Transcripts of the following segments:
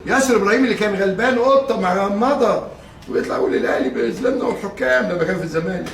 ياسر ابراهيم اللي كان غلبان قطه مغمضه ويطلع يقول الاهلي بيظلمنا والحكام لما كان في الزمالك.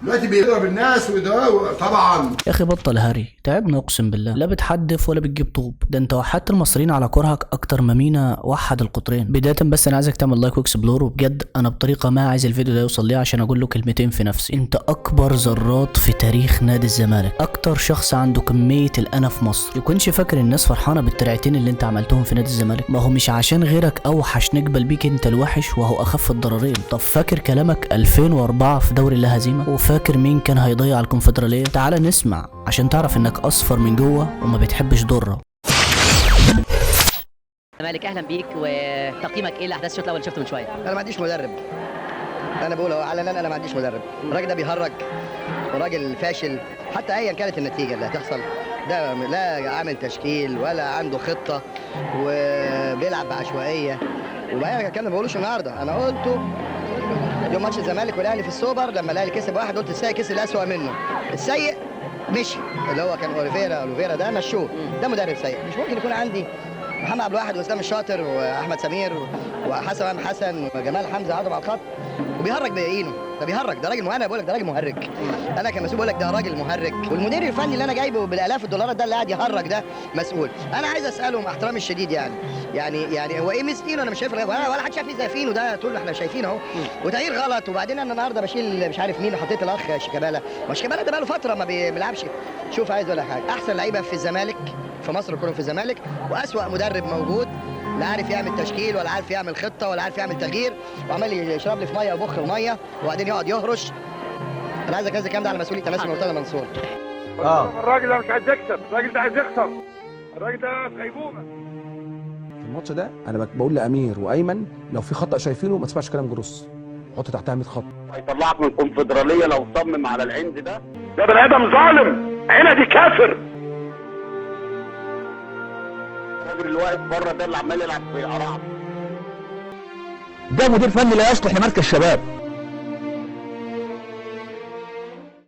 دلوقتي بيضرب الناس وده طبعا. يا اخي بطل هري، تعبنا اقسم بالله. لا بتحدف ولا بتجيب طوب، ده انت وحدت المصريين على كرهك اكتر ما مينا وحد القطرين. بدايه بس انا عايزك تعمل لايك واكسبلور، وبجد انا بطريقه ما عايز الفيديو ده يوصل ليه عشان اقول له كلمتين في نفسي. انت اكبر ذرات في تاريخ نادي الزمالك، اكتر شخص عنده كميه الانا في مصر. يكونش فاكر الناس فرحانه بالترعتين اللي انت عملتهم في نادي الزمالك، ما هو مش عشان غيرك اوحش نقبل بيك انت الوحش وهو اخف الضررين. طب فاكر كلامك 2004 في دوري اللا هزيمه؟ وفاكر مين كان هيضيع الكونفدراليه؟ تعال نسمع عشان تعرف انك اصفر من جوه وما بتحبش ضره. الزمالك اهلا بيك، وتقييمك ايه لاحداث الشوط الاول اللي شفته من شويه؟ انا ما عنديش مدرب، انا بقول اهو علنا انا ما عنديش مدرب. الراجل ده بيهرج وراجل فاشل، حتى ايا كانت النتيجه اللي هتحصل. ده لا عامل تشكيل ولا عنده خطه وبيلعب بعشوائيه. وبقى الكلام ما بقولوش النهارده، انا قلته يوم ماتش الزمالك والاهلي في السوبر لما الاهلي كسب واحد، قلت السيء كسب الاسوء منه. السيء مشي، اللي هو كان اوليفيرا ده مشوه، ده مدرب سيء. مش ممكن يكون عندي محمد عبد الواحد واسلام الشاطر واحمد سمير وحسن حسن وجمال حمزه قعدوا على الخط وبيهرج بايده. ده بيهرج، ده راجل انا بقول لك ده راجل مهرج. انا كمسؤول بقول لك ده راجل مهرج، والمدير الفني اللي انا جايبه بالالاف الدولارات ده اللي قاعد يهرج ده مسؤول. انا عايز اساله مع احترامي الشديد، يعني هو ايه مسكين؟ انا مش شايف ولا حد شايف لي زي فين، وده طول احنا شايفين اهو. وتغيير غلط. وبعدين انا النهارده بشيل مش عارف مين وحطيت الاخ شيكابالا. ما شيكابالا ده بقاله فتره ما بيلعبش. شوف عايز ولا حاجه، احسن لعيبه في الزمالك في مصر كلهم في الزمالك، واسوأ مدرب موجود. لا عارف يعمل تشكيل ولا عارف يعمل خطه ولا عارف يعمل تغيير، وعمال يشرب لي في ميه وبخ الميه وبعدين يقعد يهرش. انا عايز اكذب الكلام ده على مسؤوليه تماسك مرتضى منصور. الراجل ده مش عايز يكسب، الراجل ده عايز يخسر، الراجل ده في غيبوبه. في الماتش ده انا بقول لامير وايمن لو في خطا شايفينه ما تسمعش كلام جروس، حط تحتها 100 خط. هيطلعك من الكونفدراليه لو صمم على العند ده. ده بني ادم ظالم، عندي كافر. الراجل اللي واقف بره ده اللي عمال يلعب في قرعه، ده مدير فني لا يصلح لمركز الشباب.